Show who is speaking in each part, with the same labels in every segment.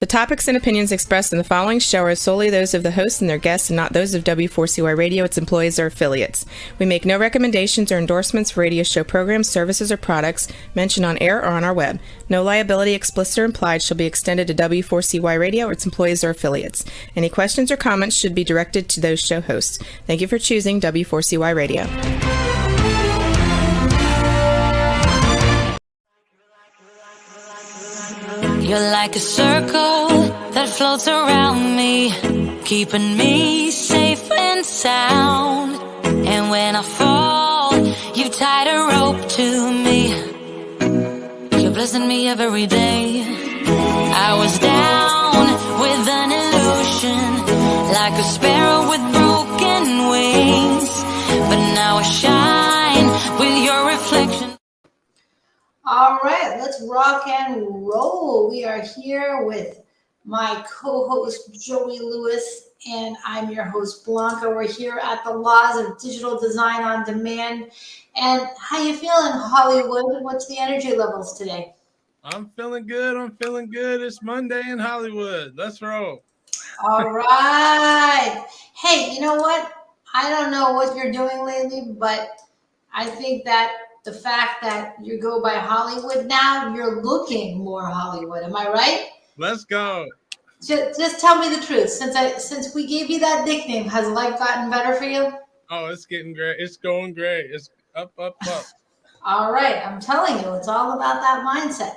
Speaker 1: The topics and opinions expressed in the following show are solely those of the hosts and their guests and not those of W4CY Radio, its employees, or affiliates. We make no recommendations or endorsements for radio show programs, services, or products mentioned on air or on our web. No liability, explicit or implied, shall be extended to W4CY Radio or its employees or affiliates. Any questions or comments should be directed to those show hosts. Thank you for choosing W4CY Radio.
Speaker 2: You're like a circle that floats around me, keeping me safe and sound. And when I fall, you tied a rope to me. You're blessing me every day. I was down with an illusion, like a sparrow with broken wings, but now I shine with your reflection.
Speaker 3: All right, let's rock and roll. We are here with my co-host, Joey Lewis, and I'm your host, Blanca. We're here at the Laws of Digital Design on Demand. And how you feeling, Hollywood? What's the energy levels today?
Speaker 4: I'm feeling good. It's Monday in Hollywood. Let's roll.
Speaker 3: All right. Hey, you know what? I don't know what you're doing lately, but I think that the fact that you go by Hollywood now, you're looking more Hollywood. Am I right?
Speaker 4: Let's go.
Speaker 3: Just tell me the truth. Since we gave you that nickname, has life gotten better for you?
Speaker 4: Oh, it's getting great. It's going great. It's up.
Speaker 3: All right. I'm telling you, it's all about that mindset.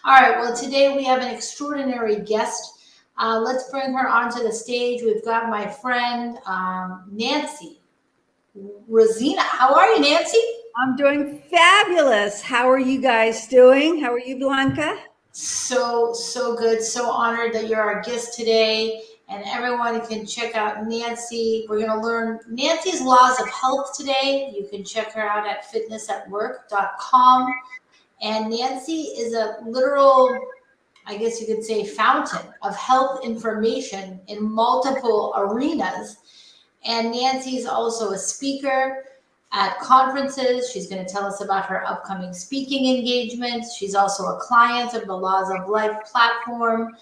Speaker 3: All right. Well, today we have an extraordinary guest. Let's bring her onto the stage. We've got my friend, Nancy Rozina. How are you, Nancy?
Speaker 5: I'm doing fabulous. How are you guys doing? How are you, Blanca?
Speaker 3: So good. So honored that you're our guest today. And everyone can check out Nancy. We're going to learn Nancy's Laws of Health today. You can check her out at fitnessatwork.com. And Nancy is a literal, I guess you could say, fountain of health information in multiple arenas. And Nancy's also a speaker at conferences. She's going to tell us about her upcoming speaking engagements. She's also a client of the Laws of Life platform.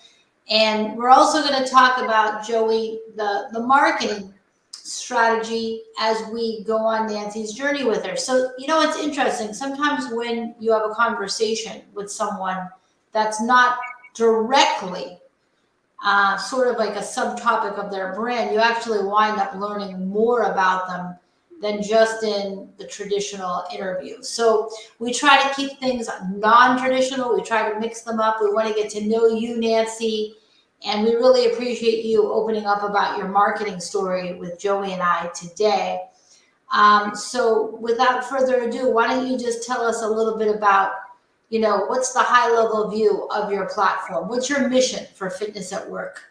Speaker 3: And we're also going to talk about, Joey, the marketing strategy as we go on Nancy's journey with her. So, you know, it's interesting. Sometimes when you have a conversation with someone that's not directly sort of like a subtopic of their brand, you actually wind up learning more about them than just in the traditional interview. So we try to keep things non-traditional. We try to mix them up. We want to get to know you, Nancy, and we really appreciate you opening up about your marketing story with Joey and I today. So without further ado, why don't you just tell us a little bit about, you know, what's the high level view of your platform? What's your mission for Fitness at Work?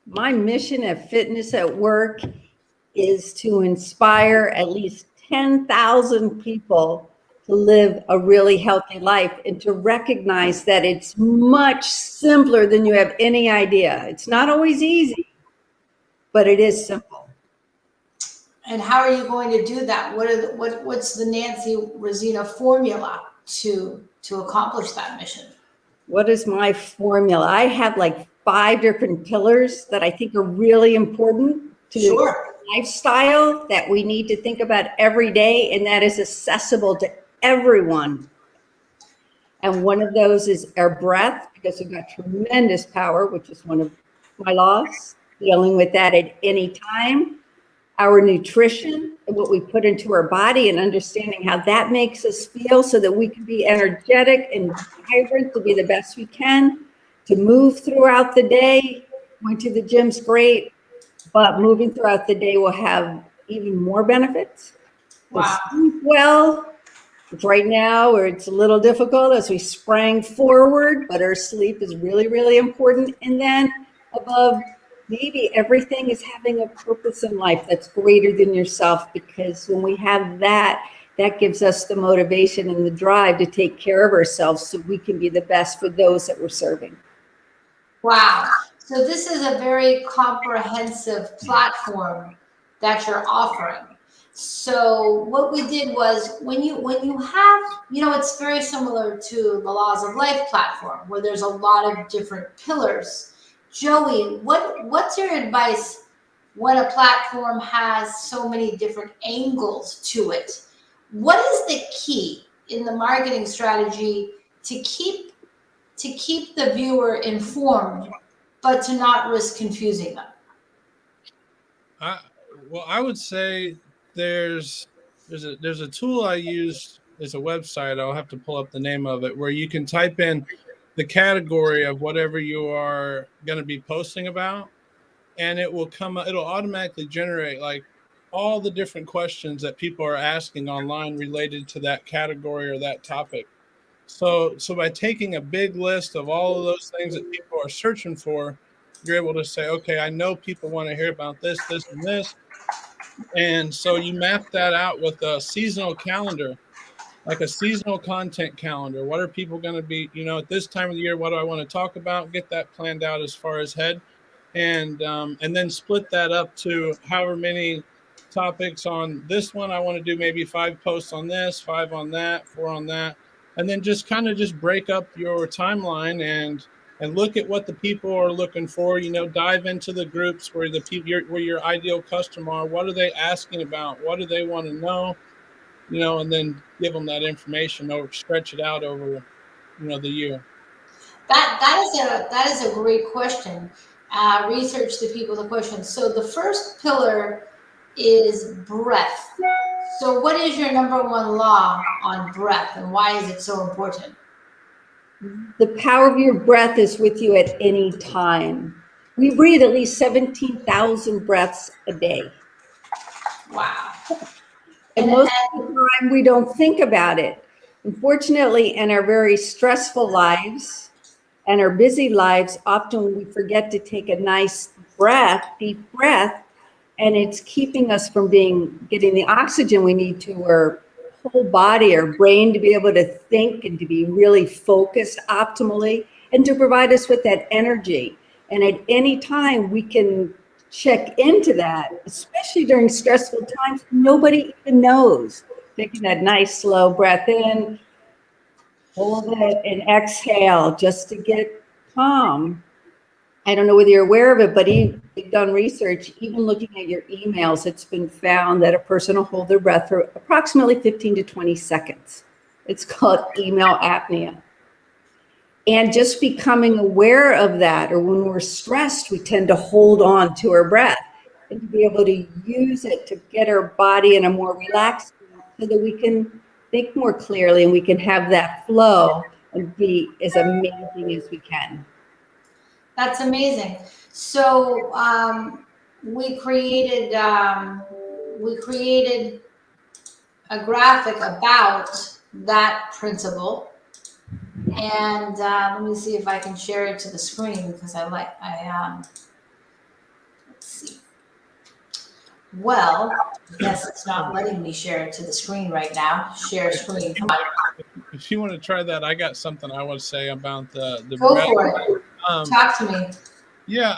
Speaker 5: My mission at Fitness at Work is to inspire at least 10,000 people to live a really healthy life and to recognize that it's much simpler than you have any idea. It's not always easy, but it is simple.
Speaker 3: And how are you going to do that? What's the Nancy Rozina formula to accomplish that mission?
Speaker 5: What is my formula? I have like 5 different pillars that I think are really important to
Speaker 3: Sure.
Speaker 5: lifestyle that we need to think about every day, and that is accessible to everyone. And one of those is our breath, because we've got tremendous power, which is one of my laws, dealing with that at any time. Our nutrition and what we put into our body and understanding how that makes us feel so that we can be energetic and vibrant to be the best we can, to move throughout the day. Going to the gym's great, but moving throughout the day will have even more benefits.
Speaker 3: Wow.
Speaker 5: Sleep well, which right now where it's a little difficult as we sprang forward, but our sleep is really, really important. And then above maybe everything is having a purpose in life that's greater than yourself, because when we have that, that gives us the motivation and the drive to take care of ourselves so we can be the best for those that we're serving.
Speaker 3: Wow. So this is a very comprehensive platform that you're offering. So what we did was when you have, it's very similar to the Laws of Life platform where there's a lot of different pillars. Joey, what's your advice when a platform has so many different angles to it? What is the key in the marketing strategy to keep the viewer informed, but to not risk confusing them?
Speaker 4: I would say there's a tool I use. It's a website. I'll have to pull up the name of it, where you can type in the category of whatever you are going to be posting about, and it will come. It'll automatically generate like all the different questions that people are asking online related to that category or that topic. So by taking a big list of all of those things that people are searching for, you're able to say, okay, I know people want to hear about this, this, and this. And so you map that out with a seasonal calendar, like a seasonal content calendar. What are people going to be, at this time of the year? What do I want to talk about? Get that planned out as far as head, and then split that up to however many topics on this one. I want to do maybe 5 posts on this, 5 on that, 4 on that, and then just kind of just break up your timeline and look at what the people are looking for. Dive into the groups where the people, where your ideal customer are. What are they asking about? What do they want to know? And then give them that information or stretch it out over, the year.
Speaker 3: That is a great question. Research the people the question. So the first pillar is breath. So what is your number one law on breath, and why is it so important?
Speaker 5: The power of your breath is with you at any time. We breathe at least 17,000 breaths a day.
Speaker 3: Wow.
Speaker 5: And most of the time we don't think about it. Unfortunately, in our very stressful lives and our busy lives, often we forget to take a nice breath, deep breath, and it's keeping us from getting the oxygen we need to our whole body, our brain, to be able to think and to be really focused optimally and to provide us with that energy. And at any time we can check into that, especially during stressful times. Nobody even knows. Taking that nice slow breath in, hold it, and exhale just to get calm. I don't know whether you're aware of it, but we've done research, even looking at your emails, it's been found that a person will hold their breath for approximately 15 to 20 seconds. It's called email apnea. And just becoming aware of that, or when we're stressed, we tend to hold on to our breath, and to be able to use it to get our body in a more relaxed state so that we can think more clearly and we can have that flow and be as amazing as we can.
Speaker 3: That's amazing. So we created a graphic about that principle, and let me see if I can share it to the screen, because let's see. Well, I guess it's not letting me share it to the screen right now. Share screen. Come on.
Speaker 4: If you want to try that, I got something I want to say about the
Speaker 3: Go
Speaker 4: breath.
Speaker 3: for it. Talk to me.
Speaker 4: Yeah,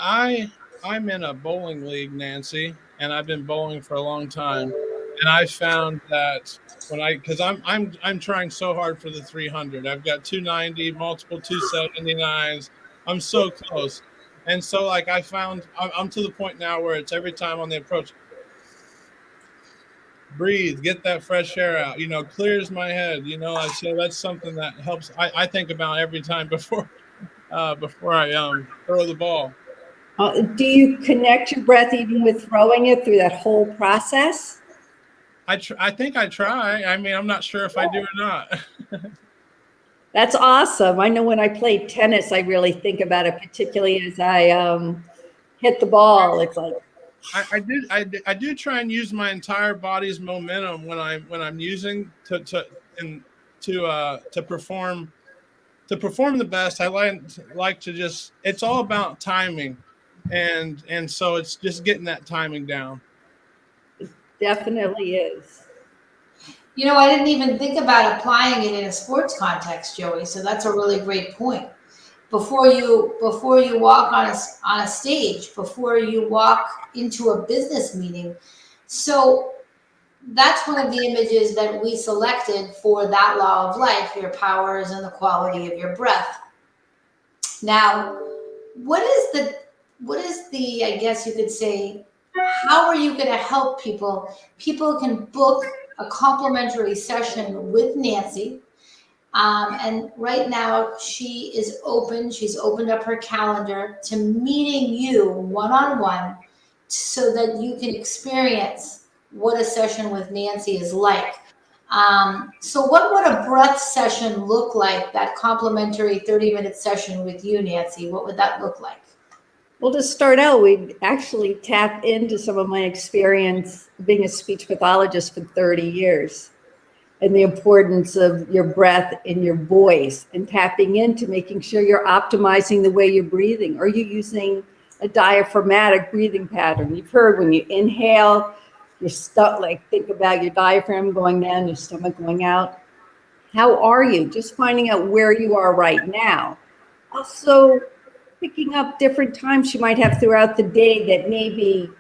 Speaker 4: I'm in a bowling league, Nancy, and I've been bowling for a long time. And I found that because I'm trying so hard for the 300. I've got 290, multiple 279s. I'm so close. And so like I found I'm to the point now where it's every time on the approach, breathe, get that fresh air out, clears my head, so that's something that helps. I think about every time before I throw the ball.
Speaker 5: Do you connect your breath even with throwing it through that whole process?
Speaker 4: I think I try. I mean, I'm not sure if I do or not.
Speaker 5: That's awesome. I know when I play tennis, I really think about it, particularly as I hit the ball. It's like
Speaker 4: I do try and use my entire body's momentum when I'm using to perform the best. I like to just, it's all about timing, and so it's just getting that timing down.
Speaker 5: it definitely is.
Speaker 3: I didn't even think about applying it in a sports context, Joey. So that's a really great point. Before you walk on a stage, before you walk into a business meeting. So that's one of the images that we selected for that law of life. Your power is in the quality of your breath. Now, what is the, I guess you could say, how are you going to help people? People can book a complimentary session with Nancy. And right now she is open. She's opened up her calendar to meeting you one-on-one so that you can experience what a session with Nancy is like. So what would a breath session look like, that complimentary 30-minute session with you, Nancy? What would that look like?
Speaker 5: Well, to start out, we'd actually tap into some of my experience being a speech pathologist for 30 years and the importance of your breath in your voice and tapping into making sure you're optimizing the way you're breathing. Are you using a diaphragmatic breathing pattern? You've heard when you inhale, you're stuck, like think about your diaphragm going down, your stomach going out. How are you? Just finding out where you are right now. Also, picking up different times you might have throughout the day that may be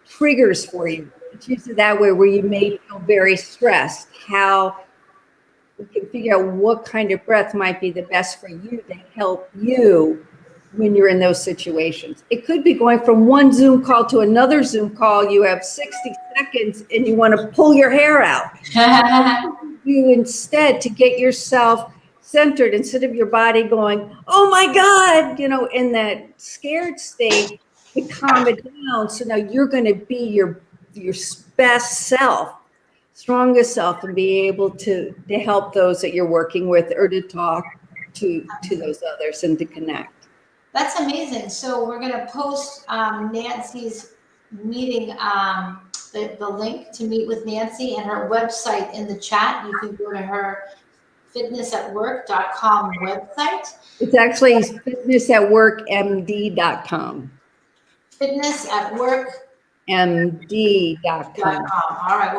Speaker 5: triggers for you. It's usually that way where you may feel very stressed. How we can figure out what kind of breath might be the best for you to help you when you're in those situations. It could be going from one Zoom call to another Zoom call. You have 60 seconds and you want to pull your hair out. You instead to get yourself centered instead of your body going, oh my God, in that scared state, to calm it down. So now you're going to be your best self, strongest self, and be able to help those that you're working with or to talk to those others and to connect.
Speaker 3: That's amazing. So we're going to post Nancy's meeting, the link to meet with Nancy and her website in the chat. You can go to her fitnessatwork.com website.
Speaker 5: It's actually fitnessatworkmd.com.
Speaker 3: Fitnessatworkmd.com. All right,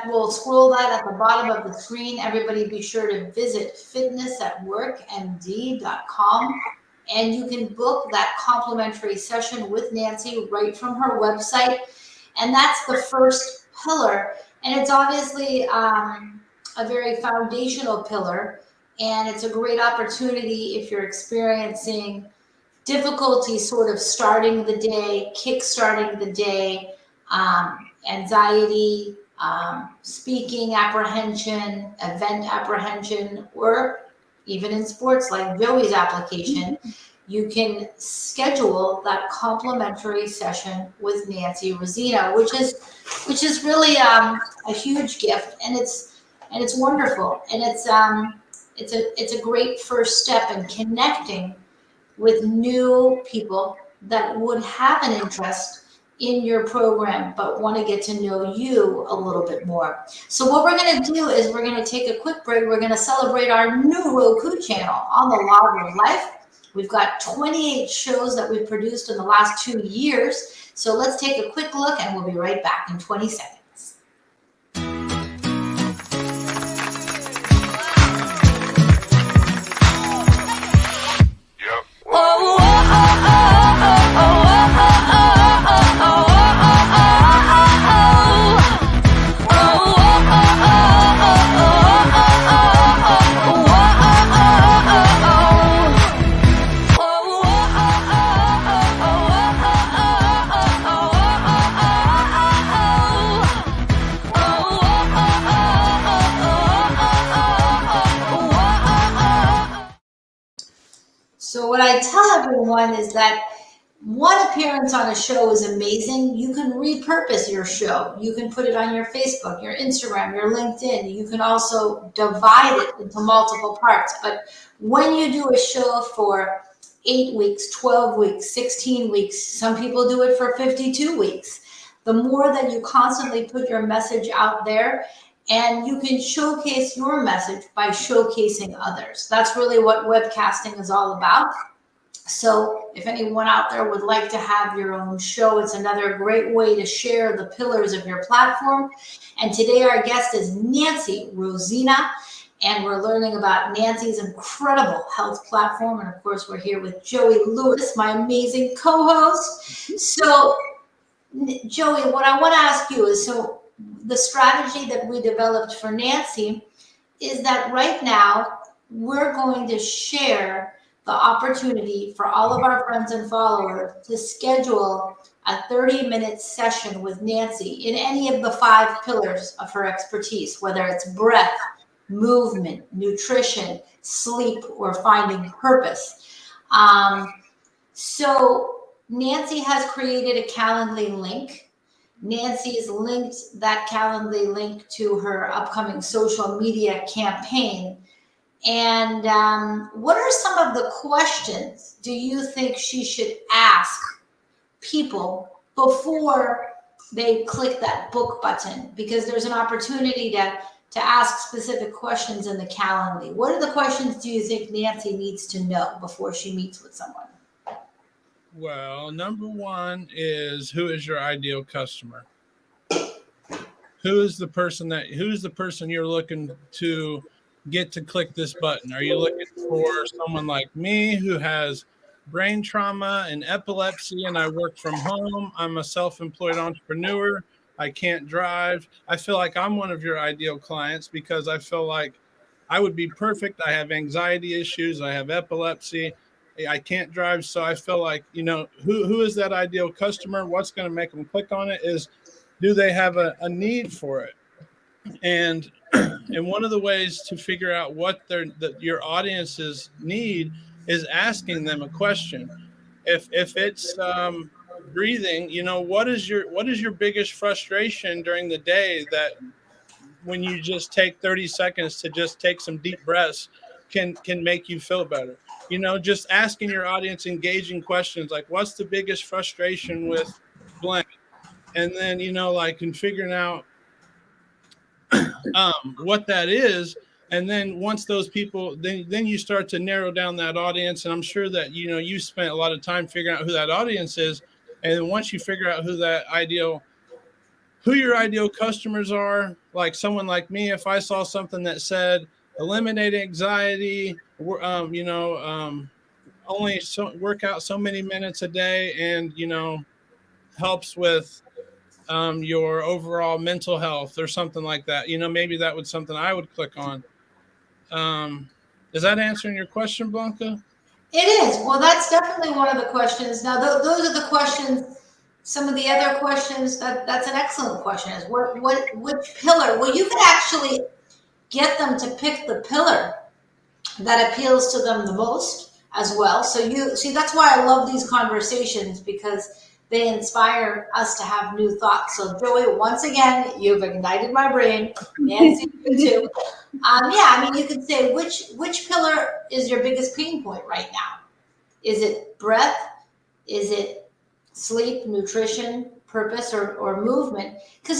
Speaker 3: we'll scroll that at the bottom of the screen. Everybody be sure to visit fitnessatworkmd.com. And you can book that complimentary session with Nancy right from her website. And that's the first pillar. And it's obviously a very foundational pillar. And it's a great opportunity if you're experiencing difficulty sort of starting the day, kick-starting the day, anxiety, speaking apprehension, event apprehension, or even in sports like Joey's application, you can schedule that complimentary session with Nancy Rozina, which is really a huge gift, and it's wonderful, and it's a great first step in connecting with new people that would have an interest in your program, but want to get to know you a little bit more. So what we're going to do is we're going to take a quick break. We're going to celebrate our new Roku channel on the Law of Life. We've got 28 shows that we've produced in the last 2 years. So let's take a quick look and we'll be right back in 20 seconds. So what I tell everyone is that one appearance on a show is amazing. You can repurpose your show. You can put it on your Facebook, your Instagram, your LinkedIn. You can also divide it into multiple parts. But when you do a show for 8 weeks, 12 weeks, 16 weeks, some people do it for 52 weeks. The more that you constantly put your message out there, and you can showcase your message by showcasing others. That's really what webcasting is all about. So if anyone out there would like to have your own show, it's another great way to share the pillars of your platform. And today our guest is Nancy Rozina, and we're learning about Nancy's incredible health platform. And of course, we're here with Joey Lewis, my amazing co-host. So Joey, what I want to ask you is, so the strategy that we developed for Nancy is that right now we're going to share the opportunity for all of our friends and followers to schedule a 30-minute session with Nancy in any of the 5 pillars of her expertise, whether it's breath, movement, nutrition, sleep, or finding purpose. So Nancy has created a Calendly link. Nancy's linked that Calendly link to her upcoming social media campaign. And what are some of the questions do you think she should ask people before they click that book button? Because there's an opportunity to ask specific questions in the Calendly. What are the questions do you think Nancy needs to know before she meets with someone?
Speaker 4: Well, number one is, who is your ideal customer? Who's the person you're looking to get to click this button? Are you looking for someone like me who has brain trauma and epilepsy and I work from home? I'm a self-employed entrepreneur. I can't drive. I feel like I'm one of your ideal clients because I feel like I would be perfect. I have anxiety issues. I have epilepsy. I can't drive. So I feel like, who is that ideal customer? What's going to make them click on it is, do they have a need for it? And one of the ways to figure out what your audiences need is asking them a question. If it's breathing, what is your biggest frustration during the day that when you just take 30 seconds to just take some deep breaths can make you feel better? Just asking your audience engaging questions like, what's the biggest frustration with blank? And then, and figuring out what that is. And then once those people, then you start to narrow down that audience. And I'm sure that, you spent a lot of time figuring out who that audience is. And then once you figure out who your ideal customers are, like someone like me, if I saw something that said eliminate anxiety, only work out so many minutes a day and, helps with your overall mental health or something like that, maybe that would something I would click on. Is that answering your question, Blanca?
Speaker 3: It is. Well, that's definitely one of the questions. Now, those are the questions. Some of the other questions, that's an excellent question, is which pillar? Well, you can actually get them to pick the pillar that appeals to them the most as well. So you see, that's why I love these conversations, because they inspire us to have new thoughts. So Joey, once again, you've ignited my brain. Nancy, you too. You could say, which pillar is your biggest pain point right now? Is it breath? Is it sleep, nutrition, purpose, or movement? Because,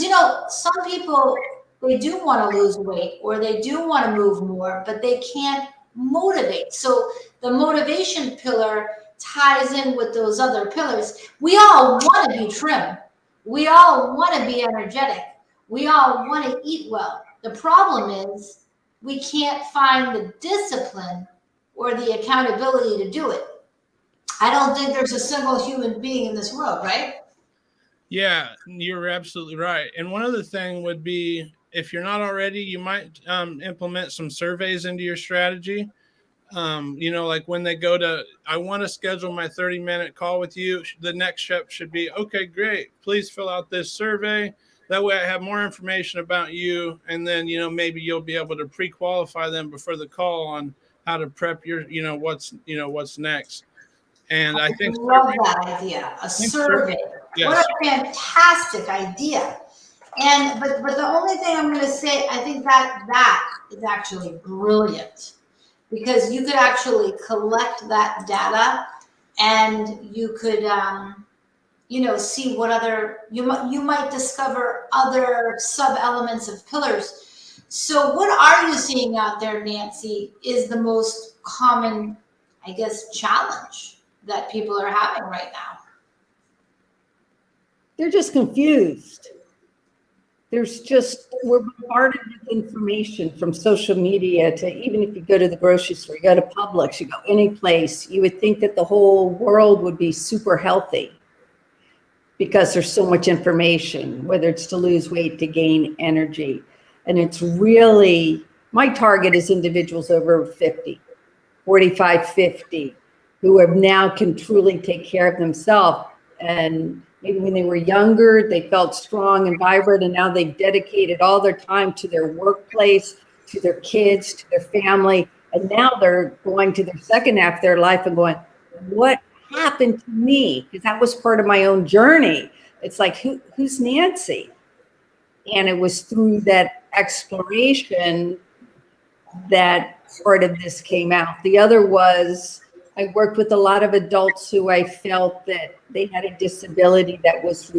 Speaker 3: some people, they do want to lose weight or they do want to move more, but they can't motivate. So the motivation pillar ties in with those other pillars. We all want to be trim. We all want to be energetic. We all want to eat well. The problem is we can't find the discipline or the accountability to do it. I don't think there's a single human being in this world, right?
Speaker 4: Yeah, you're absolutely right. And one other thing would be, if you're not already, you might implement some surveys into your strategy. Like when they go to, I want to schedule my 30-minute call with you, the next step should be, okay, great. Please fill out this survey. That way I have more information about you. And then, maybe you'll be able to pre-qualify them before the call on how to prep your, what's next. And I think
Speaker 3: I love that idea. A survey. Yes. What a fantastic idea. But the only thing I'm going to say, I think that is actually brilliant, because you could actually collect that data and you could, see what other, you might discover other sub-elements of pillars. So what are you seeing out there, Nancy, is the most common, I guess, challenge that people are having right now?
Speaker 5: They're just confused. We're bombarded with information from social media to, even if you go to the grocery store, you go to Publix, you go any place, you would think that the whole world would be super healthy. because there's so much information, whether it's to lose weight, to gain energy. And it's really, my target is individuals over 50, 45, 50, who have now can truly take care of themselves. And maybe when they were younger, they felt strong and vibrant, and now they've dedicated all their time to their workplace, to their kids, to their family. And now they're going to their second half of their life and going, what happened to me? Because that was part of my own journey. It's like, who's Nancy? And it was through that exploration that part of this came out. The other was, I worked with a lot of adults who I felt that they had a disability that was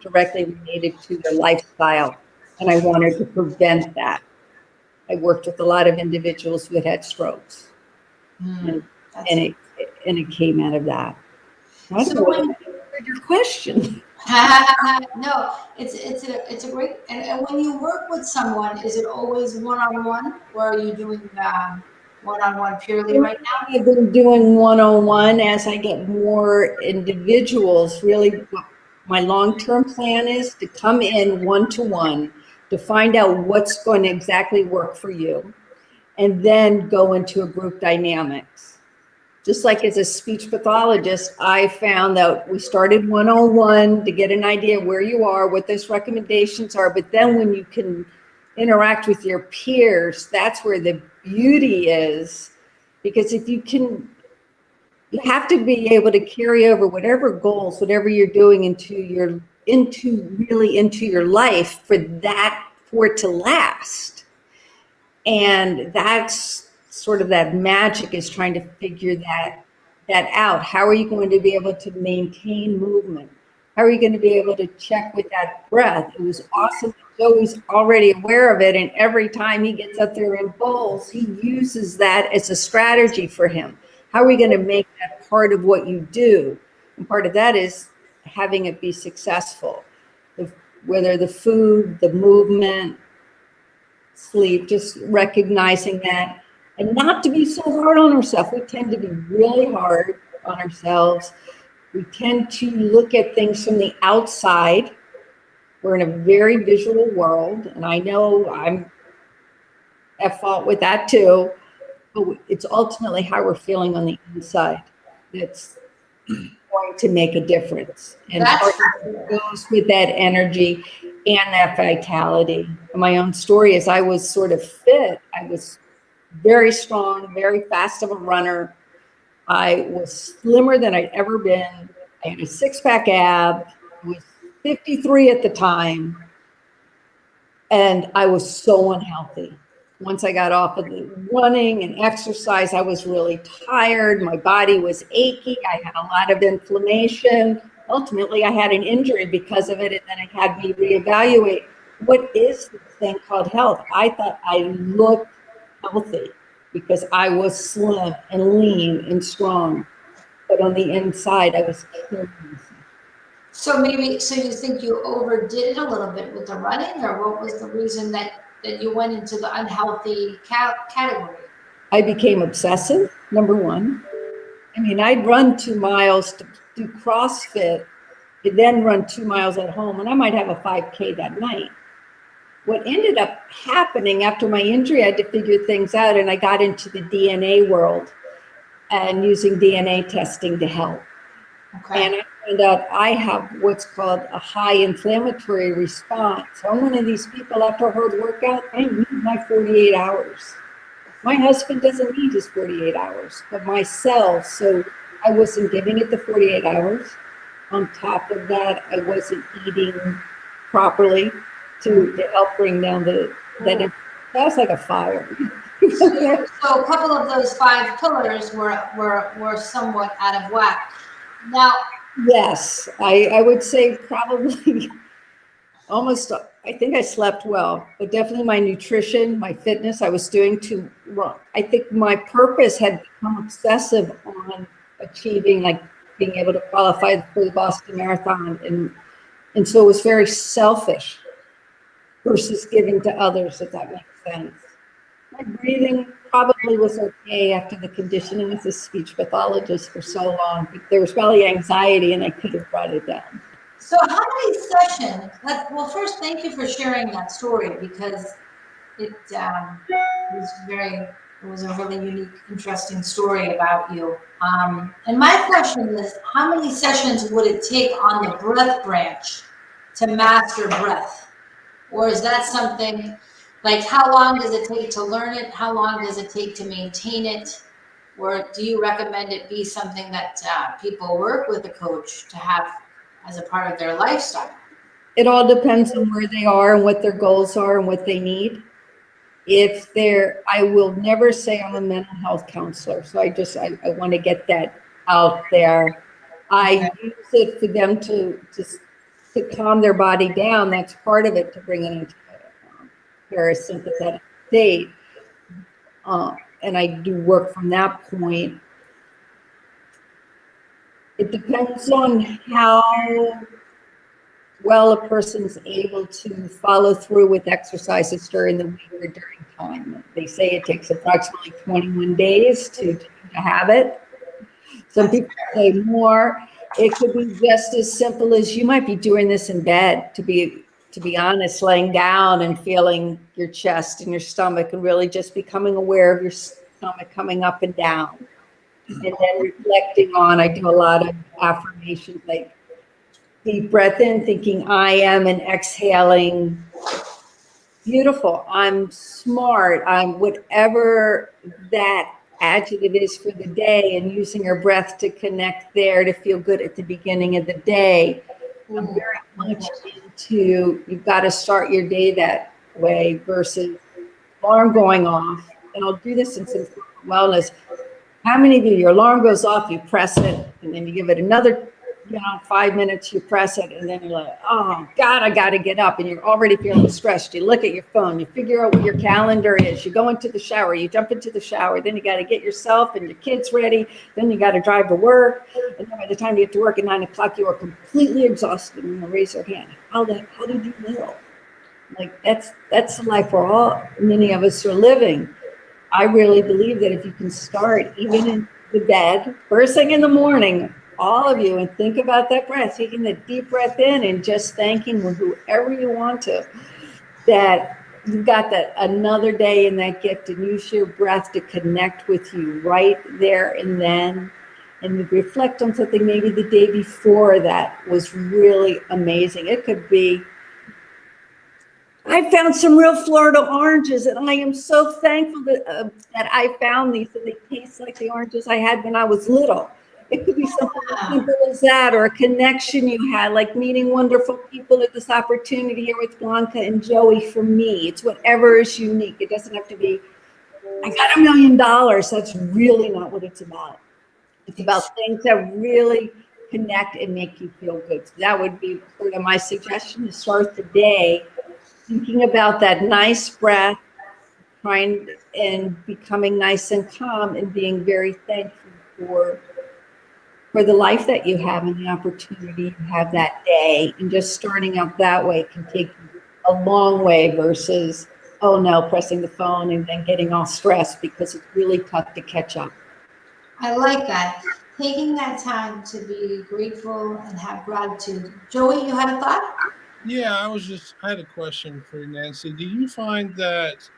Speaker 5: directly related to their lifestyle, and I wanted to prevent that. I worked with a lot of individuals who had strokes, and it came out of that. I don't know what your question.
Speaker 3: No, it's a great, and when you work with someone, is it always one-on-one, or are you doing one-on-one purely right now?
Speaker 5: I've been doing one-on-one. As I get more individuals. Really, my long-term plan is to come in one-to-one to find out what's going to exactly work for you, and then go into a group dynamics. Just like as a speech pathologist, I found that we started one-on-one to get an idea where you are, what those recommendations are. But then when you can interact with your peers, that's where the beauty is. Because if you can, you have to be able to carry over whatever goals, whatever you're doing into your life for it to last. And that's sort of that magic, is trying to figure that out. How are you going to be able to maintain movement? How are you going to be able to check with that breath? It was awesome. Joey's already aware of it, and every time he gets up there and bowls, he uses that as a strategy for him. How are we going to make that part of what you do? And part of that is having it be successful. Whether the food, the movement, sleep, just recognizing that. And not to be so hard on ourselves. We tend to be really hard on ourselves. We tend to look at things from the outside. We're in a very visual world, and I know I'm at fault with that too, but it's ultimately how we're feeling on the inside that's going to make a difference. And part of it goes with that energy and that vitality. My own story is, I was sort of fit. I was very strong, very fast of a runner. I was slimmer than I'd ever been. I had a six-pack ab. I was 53 at the time. And I was so unhealthy. Once I got off of the running and exercise, I was really tired. My body was achy. I had a lot of inflammation. Ultimately, I had an injury because of it, and then it had me reevaluate, what is this thing called health? I thought I looked healthy because I was slim and lean and strong, but on the inside I was killing myself.
Speaker 3: So you think you overdid it a little bit with the running, or what was the reason that you went into the unhealthy category?
Speaker 5: I became obsessive, number one. I mean, I'd run 2 miles to do CrossFit, and then run 2 miles at home, and I might have a 5K that night. What ended up happening after my injury, I had to figure things out, and I got into the DNA world and using DNA testing to help. Okay. And I found out I have what's called a high inflammatory response. So I'm one of these people, after a hard workout, I need my 48 hours. My husband doesn't need his 48 hours, but myself. So I wasn't giving it the 48 hours. On top of that, I wasn't eating properly to help bring down that was like a fire.
Speaker 3: So a couple of those 5 pillars were somewhat out of whack. Now,
Speaker 5: yes, I would say probably almost. I think I slept well, but definitely my nutrition, my fitness, I was doing too wrong. I think my purpose had become obsessive on achieving, like being able to qualify for the Boston Marathon, and so it was very selfish versus giving to others, if that makes sense. My breathing probably was okay after the conditioning as a speech pathologist for so long, but there was probably anxiety, and I could have brought it down.
Speaker 3: So how many sessions? Well, first, thank you for sharing that story because it was a really unique, interesting story about you. And my question is, how many sessions would it take on the breath branch to master breath? Or is that something like how long does it take to learn it? How long does it take to maintain it? Or do you recommend it be something that people work with a coach to have as a part of their lifestyle?
Speaker 5: It all depends on where they are and what their goals are and what they need. I will never say I'm a mental health counselor. So I want to get that out there. I use it for them to calm their body down. That's part of it, to bring it into a parasympathetic state. And I do work from that point. It depends on how well a person's able to follow through with exercises during the week or during time. They say it takes approximately 21 days to have it. Some people say more. It could be just as simple as you might be doing this in bed, to be honest, laying down and feeling your chest and your stomach and really just becoming aware of your stomach coming up and down. And then reflecting on, I do a lot of affirmations, like deep breath in, thinking I am, and exhaling, beautiful, I'm smart, I'm whatever that adjective is for the day, and using your breath to connect there to feel good at the beginning of the day. I'm very much into, you've got to start your day that way versus alarm going off. And I'll do this in some wellness. How many of you, your alarm goes off, you press it, and then you give it another 5 minutes, you press it, and then you're like, oh God, I got to get up. And you're already feeling stressed. You look at your phone, you figure out what your calendar is. You go into the shower, you jump into the shower. Then you got to get yourself and your kids ready. Then you got to drive to work. And then by the time you get to work at 9 o'clock, you are completely exhausted. And you raise your hand. How did you know? Like that's the life many of us are living. I really believe that if you can start even in the bed, first thing in the morning, all of you, and think about that breath, taking the deep breath in and just thanking whoever you want to, that you've got that another day in that gift, and use your breath to connect with you right there and then, and reflect on something maybe the day before that was really amazing. It could be, I found some real Florida oranges, and I am so thankful that I found these, and they taste like the oranges I had when I was little. It could be something as simple as that, or a connection you had, like meeting wonderful people at this opportunity here with Blanca and Joey. For me, it's whatever is unique. It doesn't have to be, I got $1 million. That's really not what it's about. It's about things that really connect and make you feel good. So that would be sort of my suggestion to start the day, thinking about that nice breath, trying and becoming nice and calm, and being very thankful for the life that you have and the opportunity you have that day. And just starting out that way can take you a long way versus, oh no, pressing the phone and then getting all stressed, because it's really tough to catch up.
Speaker 3: I like that. Taking that time to be grateful and have gratitude. Joey, you had a thought?
Speaker 4: Yeah, I had a question for Nancy. Do you find that,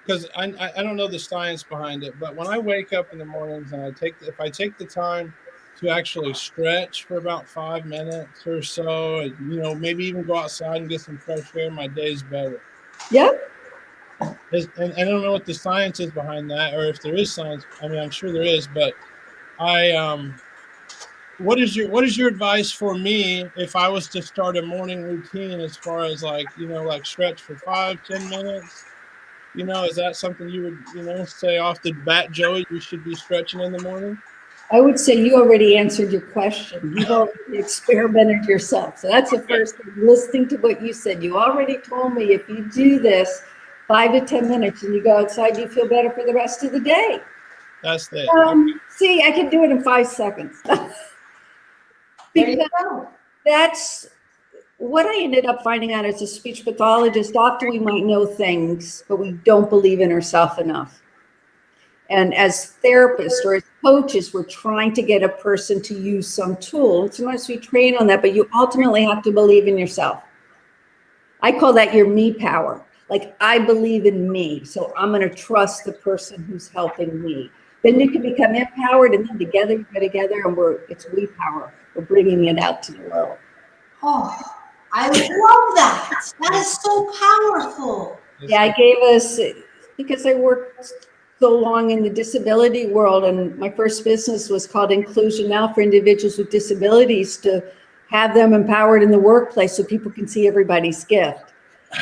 Speaker 4: because I don't know the science behind it, but when I wake up in the mornings and if I take the time to actually stretch for about 5 minutes or so, and, maybe even go outside and get some fresh air, my day's better.
Speaker 5: Yeah.
Speaker 4: And I don't know what the science is behind that, or if there is science. I mean, I'm sure there is, but what is your advice for me if I was to start a morning routine, as far as like stretch for 5-10 minutes? Is that something you would say off the bat, Joey, you should be stretching in the morning?
Speaker 5: I would say you already answered your question. You've already experimented yourself. So that's the first thing. Listening to what you said, you already told me if you do this 5 to 10 minutes and you go outside, you feel better for the rest of the day.
Speaker 4: That's it.
Speaker 5: See, I can do it in 5 seconds. Because that's what I ended up finding out as a speech pathologist. Often we might know things, but we don't believe in ourselves enough. And as therapists or as coaches, we're trying to get a person to use some tool. And sometimes we train on that, but you ultimately have to believe in yourself. I call that your me power. Like, I believe in me, so I'm going to trust the person who's helping me. Then you can become empowered, and then together we go together, and it's we power. We're bringing it out to the world.
Speaker 3: Oh, I love that. That is so powerful.
Speaker 5: Yeah, I gave us, because I worked so long in the disability world, and my first business was called Inclusion Now for individuals with disabilities, to have them empowered in the workplace so people can see everybody's gift.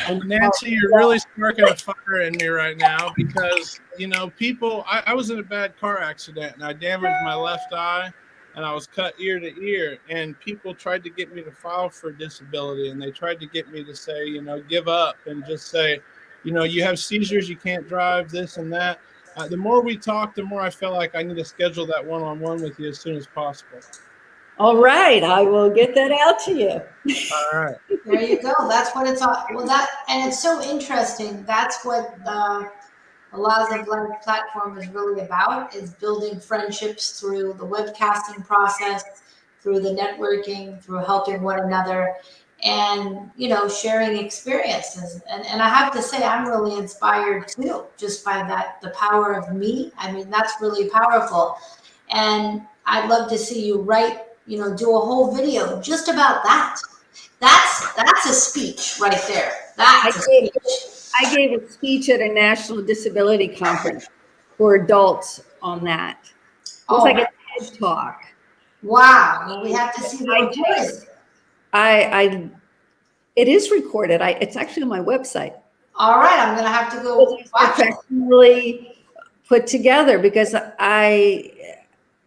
Speaker 5: And
Speaker 4: Nancy, you're really sparking a fire in me right now, because, you know, people, I was in a bad car accident and I damaged my left eye and I was cut ear to ear, and people tried to get me to file for disability, and they tried to get me to say, you know, give up and just say, you know, you have seizures, you can't drive, this and that. The more we talk, the more I feel like I need to schedule that one-on-one with you as soon as possible.
Speaker 5: all right, I will get that out to you.
Speaker 4: All right.
Speaker 3: There you go. That's what it's all. Well, and it's so interesting. That's what the Laws of Life platform is really about, is building friendships through the webcasting process, through the networking, through helping one another, and, you know, sharing experiences. And I have to say, I'm really inspired too, just by that, the power of me. I mean, that's really powerful. And I'd love to see you do a whole video just about that. That's a speech right there. That's a speech.
Speaker 5: I gave a speech at a national disability conference for adults on that. It was like a TED Talk.
Speaker 3: Wow. Well, we have to see the recording.
Speaker 5: It is recorded. It's actually on my website.
Speaker 3: All right, I'm gonna have to go watch it.
Speaker 5: Professionally put together, because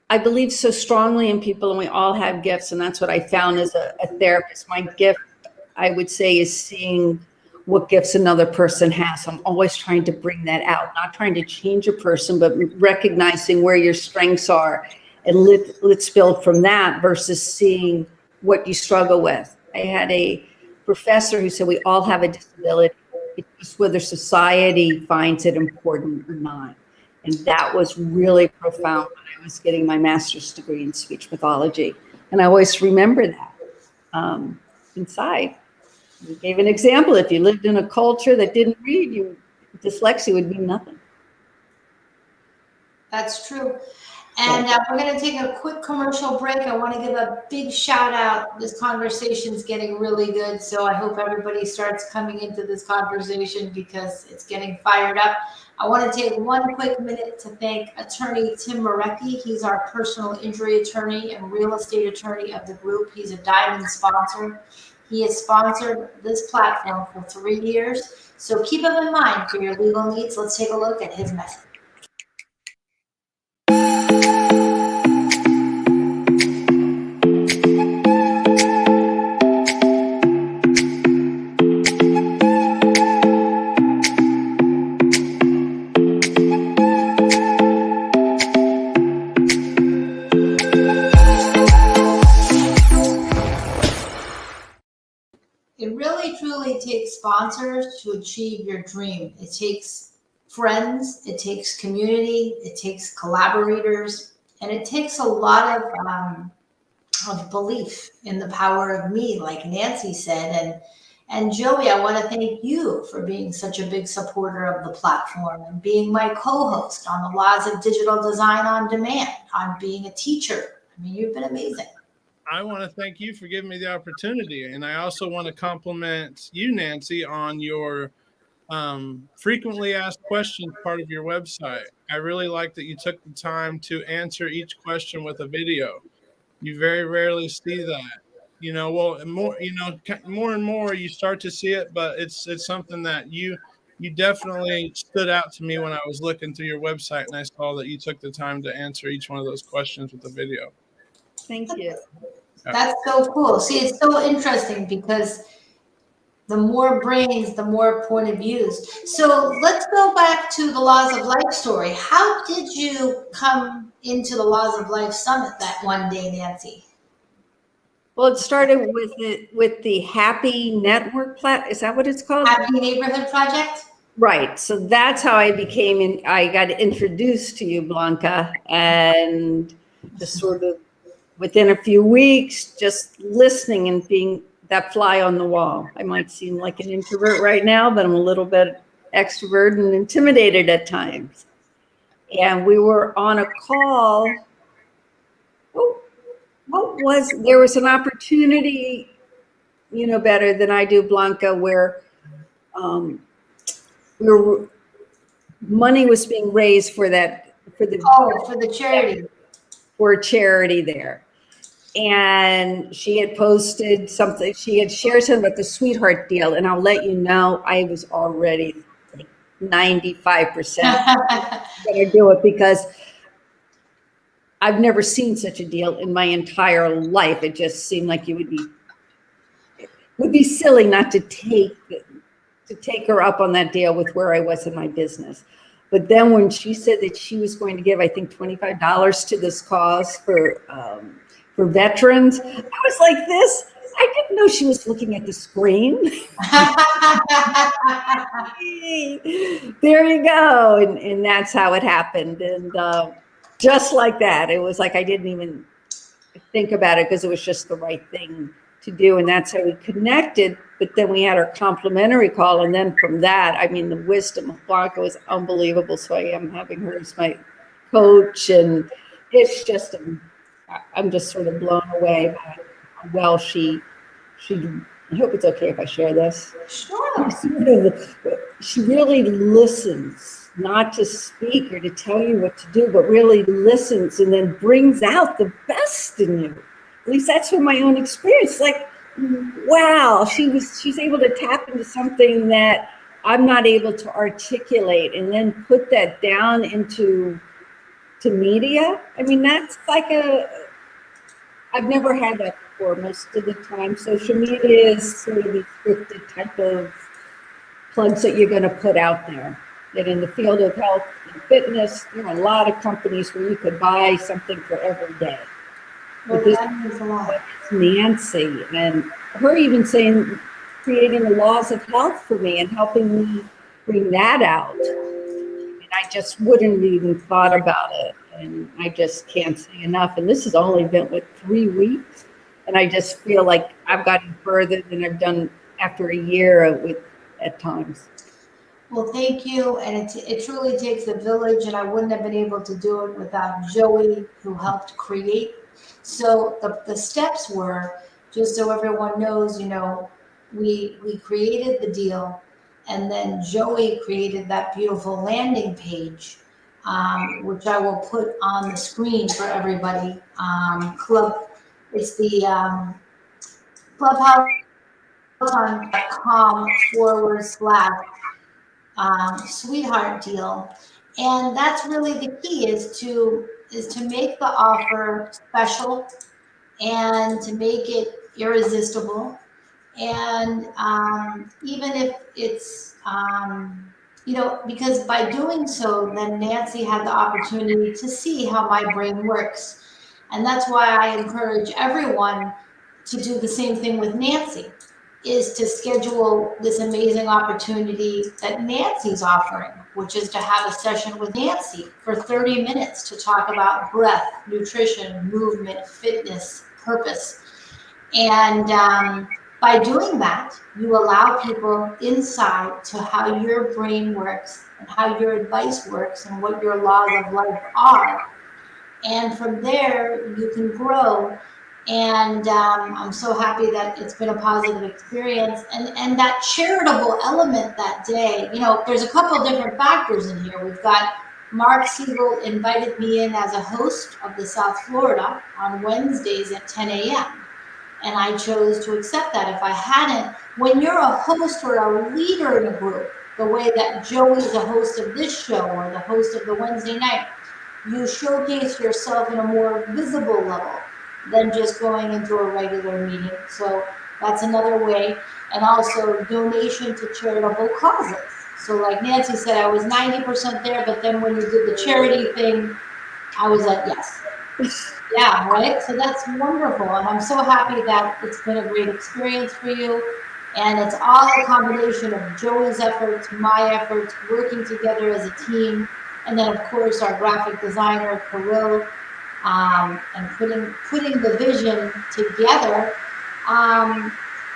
Speaker 5: I believe so strongly in people, and we all have gifts, and that's what I found as a therapist. My gift, I would say, is seeing what gifts another person has. I'm always trying to bring that out, not trying to change a person, but recognizing where your strengths are, and let's build from that, versus seeing what you struggle with. I had a professor who said we all have a disability. It's just whether society finds it important or not. And that was really profound when I was getting my master's degree in speech pathology. And I always remember that inside. You gave an example. If you lived in a culture that didn't read, dyslexia would mean nothing.
Speaker 3: That's true. And we're going to take a quick commercial break. I want to give a big shout out. This conversation is getting really good, so I hope everybody starts coming into this conversation, because it's getting fired up. I want to take one quick minute to thank attorney Tim Marecki. He's our personal injury attorney and real estate attorney of the group. He's a diamond sponsor. He has sponsored this platform for 3 years. So keep him in mind for your legal needs. Let's take a look at his message. It really truly takes sponsors to achieve your dream. It takes friends, it takes community, it takes collaborators, and it takes a lot of belief in the power of me, like Nancy said. And Joey, I want to thank you for being such a big supporter of the platform and being my co-host on the Laws of Digital Design on Demand, on being a teacher. I mean, you've been amazing.
Speaker 4: I want to thank you for giving me the opportunity. And I also want to compliment you, Nancy, on your frequently asked questions part of your website. I really like that you took the time to answer each question with a video. You very rarely see that. You know, well, more and more you start to see it, but it's something that you definitely stood out to me when I was looking through your website, and I saw that you took the time to answer each one of those questions with a video.
Speaker 5: Thank you.
Speaker 3: That's so cool. See, it's so interesting, because the more brains, the more point of views. So let's go back to the Laws of Life story. How did you come into the Laws of Life Summit that one day, Nancy?
Speaker 5: Well, it started with the Happy Network is that what it's called?
Speaker 3: Happy Neighborhood Project?
Speaker 5: Right. So that's how I got introduced to you, Blanca, and just sort of within a few weeks, just listening and being that fly on the wall. I might seem like an introvert right now, but I'm a little bit extrovert and intimidated at times. And we were on a call. Oh, there was an opportunity, better than I do, Blanca, where um, we were money was being raised for
Speaker 3: the charity.
Speaker 5: for a charity there. And she had posted something, she had shared something about the sweetheart deal. And I'll let you know, I was already like 95% going to do it, because I've never seen such a deal in my entire life. It just seemed like it would be silly not to take her up on that deal with where I was in my business. But then when she said that she was going to give, I think, $25 to this cause for veterans, I was like this. I didn't know she was looking at the screen. There you go. And that's how it happened. And just like that, it was like I didn't even think about it, because it was just the right thing to do. And that's how we connected. But then we had our complimentary call. And then from that, I mean, the wisdom of Blanca was unbelievable. So I am having her as my coach. And it's just, I'm just sort of blown away by how well she, I hope it's okay if I share this.
Speaker 3: Sure.
Speaker 5: She really listens, not to speak or to tell you what to do, but really listens and then brings out the best in you. At least that's from my own experience. Like, wow, she's able to tap into something that I'm not able to articulate, and then put that down into media. I mean, that's like I've never had that before. Most of the time, social media is sort of a scripted type of plugs that you're going to put out there. That in the field of health and fitness, there are a lot of companies where you could buy something for every day.
Speaker 3: Well, that means a lot.
Speaker 5: Nancy, and her even saying, creating the laws of health for me and helping me bring that out. And I just wouldn't have even thought about it. And I just can't say enough. And this has only been 3 weeks. And I just feel like I've gotten further than I've done after a year at times.
Speaker 3: Well, thank you. And it truly takes a village, and I wouldn't have been able to do it without Joey, who helped create. So the steps were, just so everyone knows, we created the deal, and then Joey created that beautiful landing page, which I will put on the screen for everybody. It's the clubhouse.com/sweetheart deal. And that's really the key, is to make the offer special and to make it irresistible. And even if it's, because by doing so, then Nancy had the opportunity to see how my brain works. And that's why I encourage everyone to do the same thing with Nancy, is to schedule this amazing opportunity that Nancy's offering, which is to have a session with Nancy for 30 minutes to talk about breath, nutrition, movement, fitness, purpose. And by doing that, you allow people insight to how your brain works and how your advice works and what your laws of life are. And from there, you can grow. And I'm so happy that it's been a positive experience. And that charitable element that day, there's a couple of different factors in here. We've got Mark Siegel invited me in as a host of the South Florida on Wednesdays at 10 a.m. And I chose to accept that. If I hadn't, when you're a host or a leader in a group, the way that Joey's a host of this show or the host of the Wednesday night, you showcase yourself in a more visible level than just going into a regular meeting. So that's another way. And also donation to charitable causes. So like Nancy said, I was 90% there, but then when you did the charity thing, I was like, yes. Yeah, right? So that's wonderful. And I'm so happy that it's been a great experience for you. And it's all a combination of Joey's efforts, my efforts, working together as a team, and then of course our graphic designer, Kirill, and putting the vision together.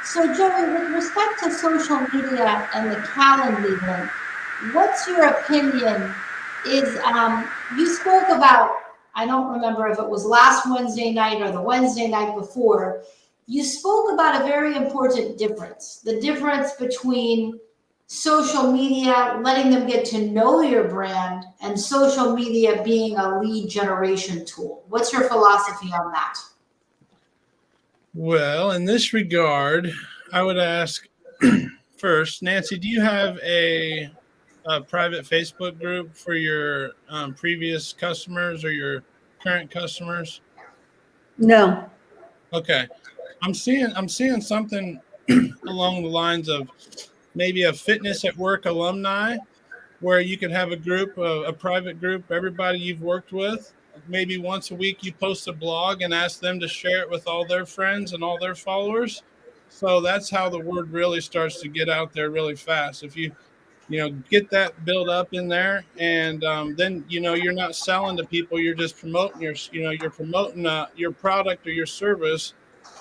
Speaker 3: So Joey, with respect to social media and the Calendly link, what's your opinion? You spoke about, I don't remember if it was last Wednesday night or the Wednesday night before, you spoke about a very important difference, the difference between social media, letting them get to know your brand, and social media being a lead generation tool. What's your philosophy on that?
Speaker 4: Well, in this regard, I would ask first, Nancy, do you have a private Facebook group for your previous customers or your current customers?
Speaker 5: No.
Speaker 4: Okay. I'm seeing something along the lines of maybe a fitness at work alumni, where you could have a group, a private group, everybody you've worked with. Maybe once a week you post a blog and ask them to share it with all their friends and all their followers. So that's how the word really starts to get out there really fast. If you get that build up in there, and then you're not selling to people, you're just promoting you're promoting your product or your service,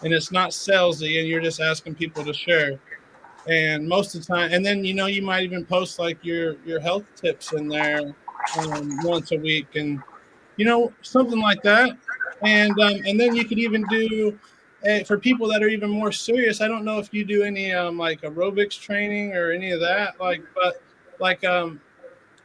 Speaker 4: and it's not salesy, and you're just asking people to share. And most of the time, and then you might even post like your health tips in there once a week, and something like that. And then you could even do for people that are even more serious. I don't know if you do any like aerobics training or any of that, but like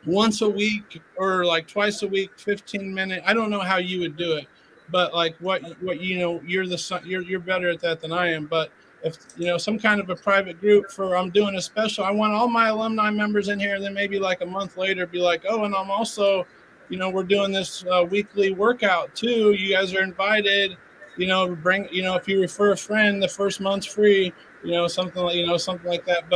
Speaker 4: once a week or like twice a week, 15-minute. I don't know how you would do it, but like what you're better at that than I am. But if some kind of a private group for I'm doing a special, I want all my alumni members in here, and then maybe like a month later be like, oh, and I'm also we're doing this weekly workout too. You guys are invited. Bring if you refer a friend, the first month's free. Something like that.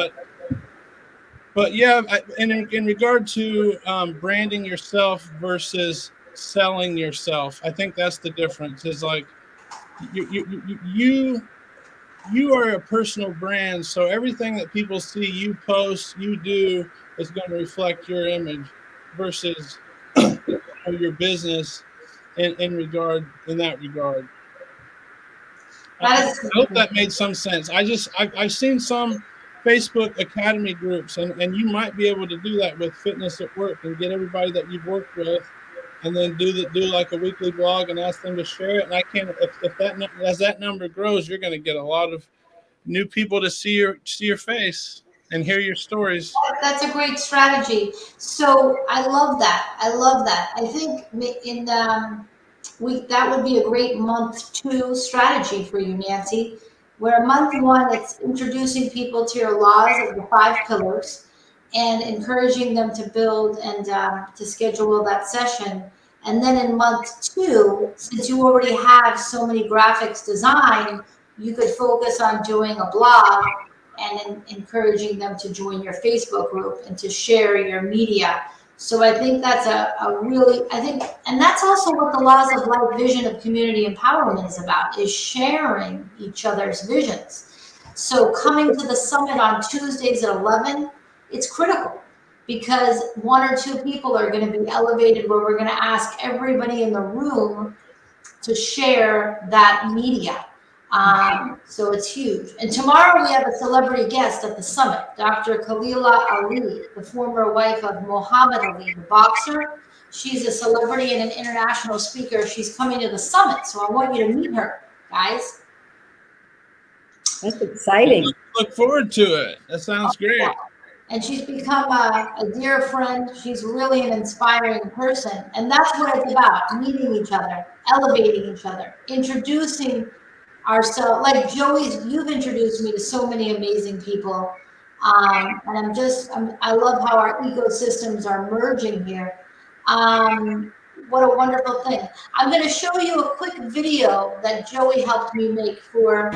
Speaker 4: But yeah, in regard to branding yourself versus selling yourself, I think that's the difference. Is like you are a personal brand, so everything that people see you post, you do, is going to reflect your image versus your business in that regard. I hope that made some sense. I've seen some Facebook Academy groups, and you might be able to do that with Fitness at Work and get everybody that you've worked with, and then do like a weekly blog and ask them to share it. And I can't, as that number grows, you're going to get a lot of new people to see your face and hear your stories.
Speaker 3: That's a great strategy. So I love that. I think in that would be a great month 2 strategy for you, Nancy. Where month 1, it's introducing people to your laws of the 5 pillars and encouraging them to build and to schedule that session. And then in month 2, since you already have so many graphics designed, you could focus on doing a blog and encouraging them to join your Facebook group and to share your media. So I think that's and that's also what the Laws of Life vision of community empowerment is about, is sharing each other's visions. So coming to the summit on Tuesdays at 11, it's critical, because 1 or 2 people are going to be elevated, where we're going to ask everybody in the room to share that media. So it's huge. And tomorrow we have a celebrity guest at the summit, Dr. Khalila Ali, the former wife of Muhammad Ali, the boxer. She's a celebrity and an international speaker. She's coming to the summit, so I want you to meet her, guys.
Speaker 5: That's exciting.
Speaker 4: Look forward to it. That sounds great.
Speaker 3: And she's become a dear friend. She's really an inspiring person. And that's what it's about, meeting each other, elevating each other, introducing ourselves. Like you've introduced me to so many amazing people. And I love how our ecosystems are merging here. What a wonderful thing. I'm going to show you a quick video that Joey helped me make for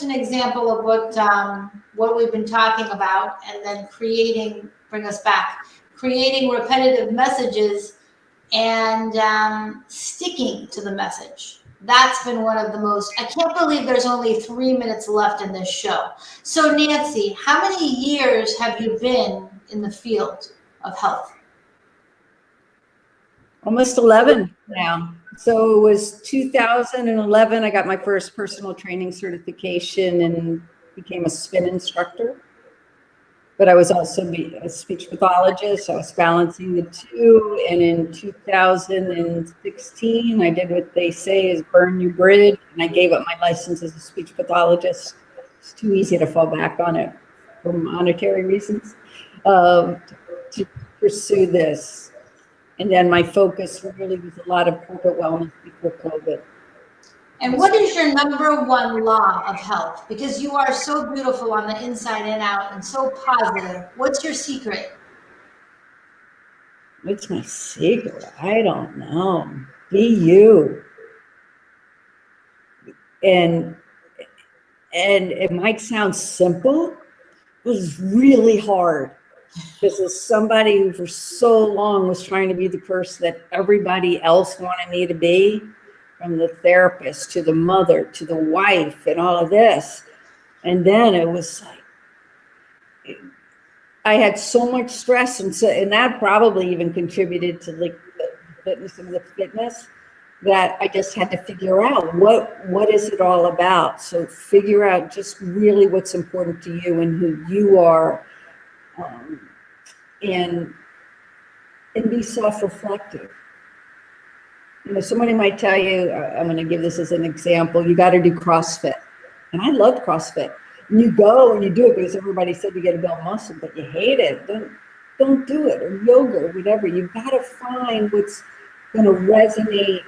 Speaker 3: just an example of what we've been talking about, and then bring us back, creating repetitive messages and sticking to the message. That's been one of the most, I can't believe there's only 3 minutes left in this show. So Nancy, how many years have you been in the field of health?
Speaker 5: Almost 11 now. So it was 2011. I got my first personal training certification and became a spin instructor. But I was also a speech pathologist. I was balancing the two. And in 2016, I did what they say is burn your bridge. And I gave up my license as a speech pathologist. It's too easy to fall back on it for monetary reasons to pursue this. And then my focus really was a lot of corporate wellness before COVID.
Speaker 3: And what is your number one law of health? Because you are so beautiful on the inside and out and so positive. What's your secret?
Speaker 5: What's my secret? I don't know. Be you. And it might sound simple, but it's really hard. Because as somebody who for so long was trying to be the person that everybody else wanted me to be, from the therapist to the mother to the wife and all of this. And then it was like, I had so much stress, and that probably even contributed to like the fitness and the fitness, that I just had to figure out what is it all about. So figure out just really what's important to you and who you are. And be self-reflective. You know, somebody might tell you, I'm going to give this as an example, you got to do CrossFit. And I loved CrossFit. And you go and you do it because everybody said you got to build muscle, but you hate it. Don't do it. Or yoga or whatever. You've got to find what's going to resonate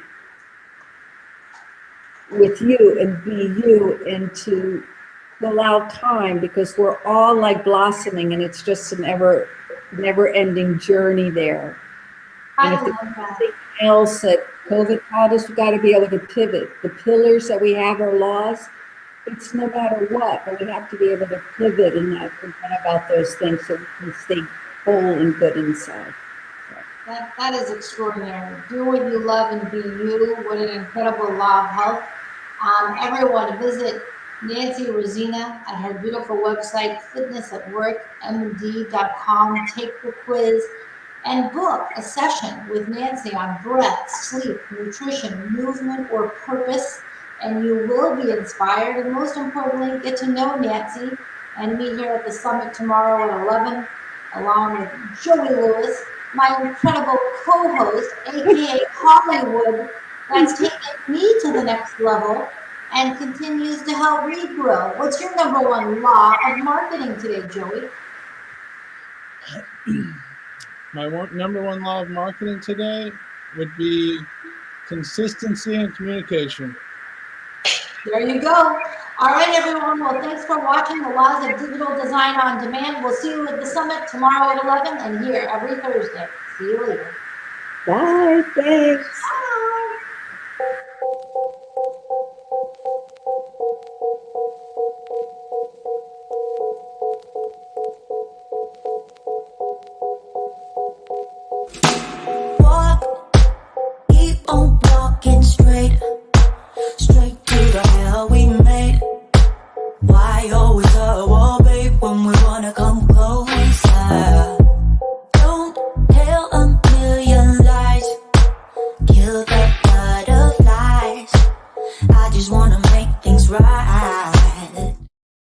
Speaker 5: with you and be you, and to allow time, because we're all like blossoming and it's just a never-ending journey there. And if there's something else that COVID taught us, we've got to be able to pivot. The pillars that we have are laws. It's no matter what, but we have to be able to pivot and not forget about those things so we can stay whole and good inside.
Speaker 3: That is extraordinary. Do what you love and be you. What an incredible law of health. Everyone visit Nancy Rozina at her beautiful website, fitnessatworkmd.com. Take the quiz and book a session with Nancy on breath, sleep, nutrition, movement, or purpose, and you will be inspired. And most importantly, get to know Nancy and meet here at the summit tomorrow at 11, along with Joey Lewis, my incredible co-host, aka Hollywood, that's taken me to the next level and continues to help regrow. What's your number one law of marketing today, Joey?
Speaker 4: My number one law of marketing today would be consistency and communication.
Speaker 3: There you go. All right, everyone. Well, thanks for watching the Laws of Digital Design on Demand. We'll see you at the summit tomorrow at 11 and here every Thursday. See you later.
Speaker 5: Bye. Thanks.
Speaker 3: Bye.